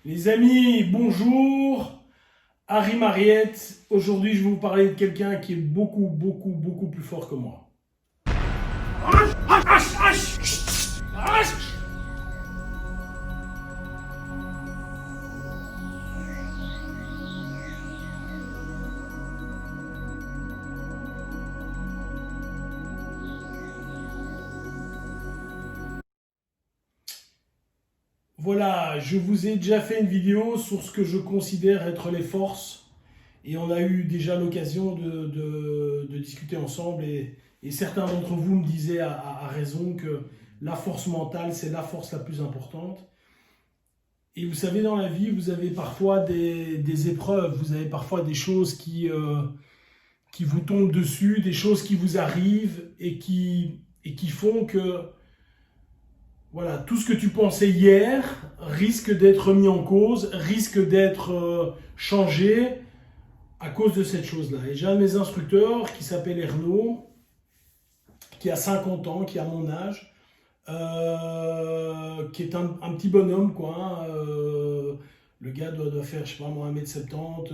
Les amis, bonjour. Harry Mariette. Aujourd'hui, je vais vous parler de quelqu'un qui est beaucoup plus fort que moi. Voilà, je vous ai déjà fait une vidéo sur ce que je considère être les forces. Et on a eu déjà l'occasion de discuter ensemble. Et certains d'entre vous me disaient à raison que la force mentale, c'est la force la plus importante. Et vous savez, dans la vie, vous avez parfois des épreuves, vous avez parfois des choses qui vous tombent dessus, des choses qui vous arrivent et qui font que voilà, tout ce que tu pensais hier risque d'être mis en cause, risque d'être changé à cause de cette chose-là. Et j'ai un de mes instructeurs qui s'appelle Ernaud, qui a 50 ans, qui a mon âge, qui est un petit bonhomme, quoi. Le gars doit faire, je sais pas moi, 1m70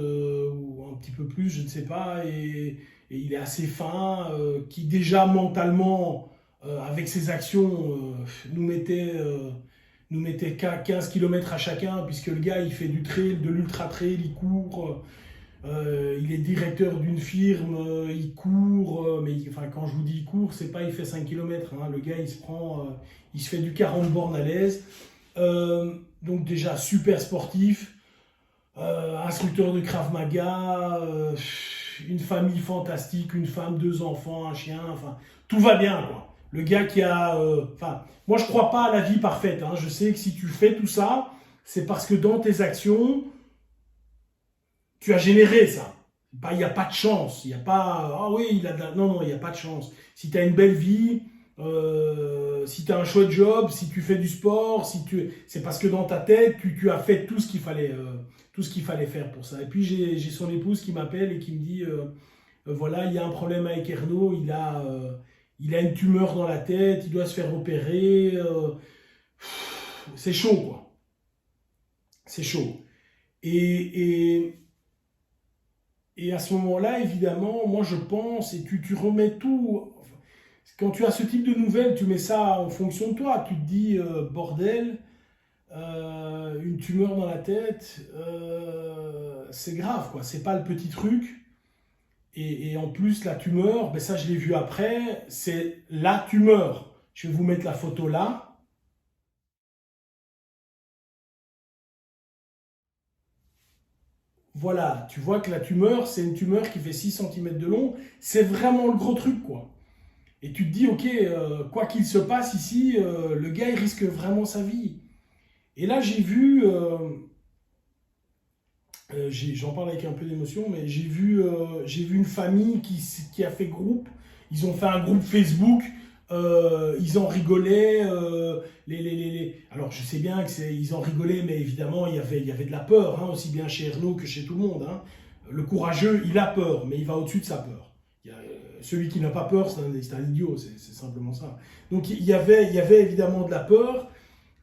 ou un petit peu plus, je ne sais pas. Et il est assez fin, qui déjà mentalement, avec ses actions, nous mettait 15 km à chacun, puisque le gars, il fait du trail, de l'ultra trail, il court. Il est directeur d'une firme, il court, enfin, quand je vous dis il court, c'est pas il fait 5 km, hein, le gars il se fait du 40 bornes à l'aise, donc déjà super sportif, instructeur de Krav Maga, une famille fantastique, une femme, 2 enfants, un chien, enfin tout va bien quoi. Le gars qui a, enfin moi je crois pas à la vie parfaite, hein, je sais que si tu fais tout ça, c'est parce que dans tes actions, tu as généré ça. Il n'y a pas de chance. Il n'y a pas. Ah oui, il a de la. Non, non, il n'y a pas de chance. Si tu as une belle vie, si tu as un chouette job, si tu fais du sport, c'est parce que dans ta tête, tu as fait tout ce qu'il fallait faire pour ça. Et puis j'ai son épouse qui m'appelle et qui me dit voilà, il y a un problème avec Ernaud, il a une tumeur dans la tête, il doit se faire opérer. C'est chaud, quoi. C'est chaud. Et, et à ce moment-là, évidemment, moi je pense, et tu remets tout, quand tu as ce type de nouvelles, tu mets ça en fonction de toi. Tu te dis, bordel, une tumeur dans la tête, c'est grave, quoi. C'est pas le petit truc. Et en plus, la tumeur, ben ça je l'ai vu après, c'est la tumeur. Je vais vous mettre la photo là. Voilà, tu vois que la tumeur, c'est une tumeur qui fait 6 cm de long. C'est vraiment le gros truc, quoi. Et tu te dis, ok, quoi qu'il se passe ici, le gars, il risque vraiment sa vie. Et là, j'en parle avec un peu d'émotion, mais j'ai vu une famille qui a fait groupe. Ils ont fait un groupe Facebook, ils en rigolaient. Alors, je sais bien ils en rigolaient, mais évidemment, il y avait de la peur, hein, aussi bien chez Ernaud que chez tout le monde. Hein. Le courageux, il a peur, mais il va au-dessus de sa peur. Celui qui n'a pas peur, c'est un idiot, c'est simplement ça. Donc il y avait évidemment de la peur,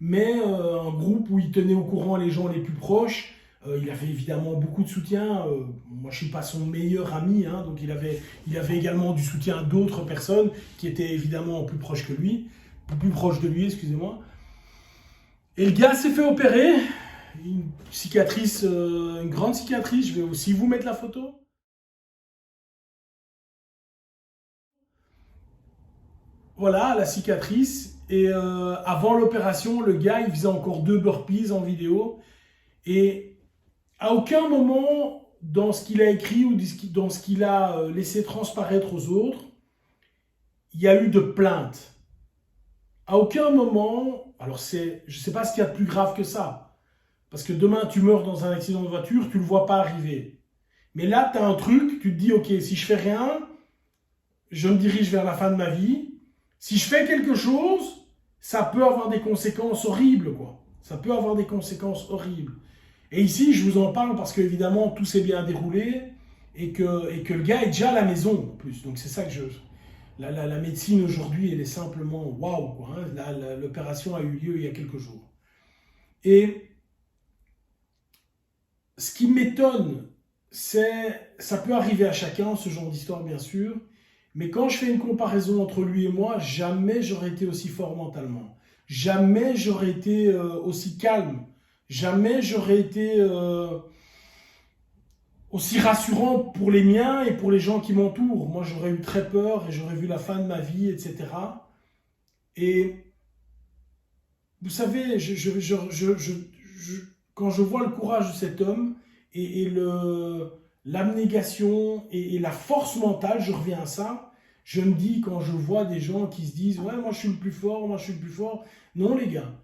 mais un groupe où il tenait au courant les gens les plus proches. Il avait évidemment beaucoup de soutien. Moi, je ne suis pas son meilleur ami, hein, donc il avait également du soutien d'autres personnes qui étaient évidemment plus proches que lui, plus proches de lui, excusez-moi. Et le gars s'est fait opérer, une cicatrice, une grande cicatrice. Je vais aussi vous mettre la photo. Voilà, la cicatrice. Et avant l'opération, le gars, il faisait encore 2 burpees en vidéo. Et à aucun moment, dans ce qu'il a écrit ou dans ce qu'il a laissé transparaître aux autres, il y a eu de plainte. À aucun moment, alors je ne sais pas ce qu'il y a de plus grave que ça. Parce que demain, tu meurs dans un accident de voiture, tu ne le vois pas arriver. Mais là, tu as un truc, tu te dis, ok, si je fais rien, je me dirige vers la fin de ma vie. Si je fais quelque chose, ça peut avoir des conséquences horribles, quoi. Ça peut avoir des conséquences horribles. Et ici, je vous en parle parce qu'évidemment, tout s'est bien déroulé et que le gars est déjà à la maison, en plus. Donc c'est ça que la médecine aujourd'hui, elle est simplement waouh, quoi. Hein. L'opération a eu lieu il y a quelques jours. Et ce qui m'étonne, ça peut arriver à chacun, ce genre d'histoire bien sûr, mais quand je fais une comparaison entre lui et moi, jamais j'aurais été aussi fort mentalement. Jamais j'aurais été aussi calme. Jamais j'aurais été aussi rassurant pour les miens et pour les gens qui m'entourent. Moi, j'aurais eu très peur et j'aurais vu la fin de ma vie, etc. Et vous savez, quand je vois le courage de cet homme et l'abnégation et la force mentale, je reviens à ça, je me dis quand je vois des gens qui se disent « Ouais, moi je suis le plus fort, moi je suis le plus fort ». Non les gars,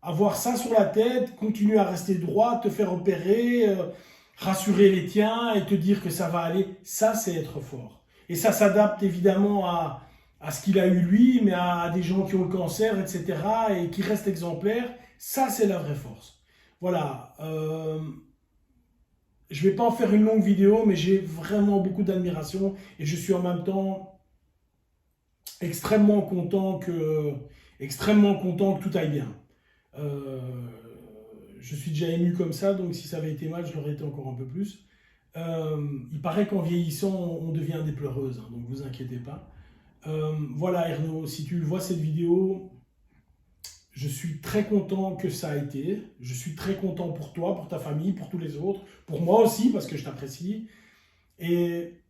avoir ça sur la tête, continuer à rester droit, te faire opérer, rassurer les tiens et te dire que ça va aller, ça c'est être fort. Et ça s'adapte évidemment à ce qu'il a eu lui, mais à des gens qui ont le cancer, etc. et qui restent exemplaires. Ça, c'est la vraie force. Voilà. Je ne vais pas en faire une longue vidéo, mais j'ai vraiment beaucoup d'admiration et je suis en même temps extrêmement content que tout aille bien. Je suis déjà ému comme ça, donc si ça avait été mal, je l'aurais été encore un peu plus. Il paraît qu'en vieillissant, on devient des pleureuses, hein, donc vous inquiétez pas. Voilà Ernaud, si tu vois cette vidéo, je suis très content que ça a été. Je suis très content pour toi, pour ta famille, pour tous les autres, pour moi aussi parce que je t'apprécie. Et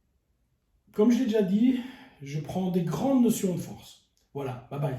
comme je l'ai déjà dit, je prends des grandes notions de force. Voilà, bye bye.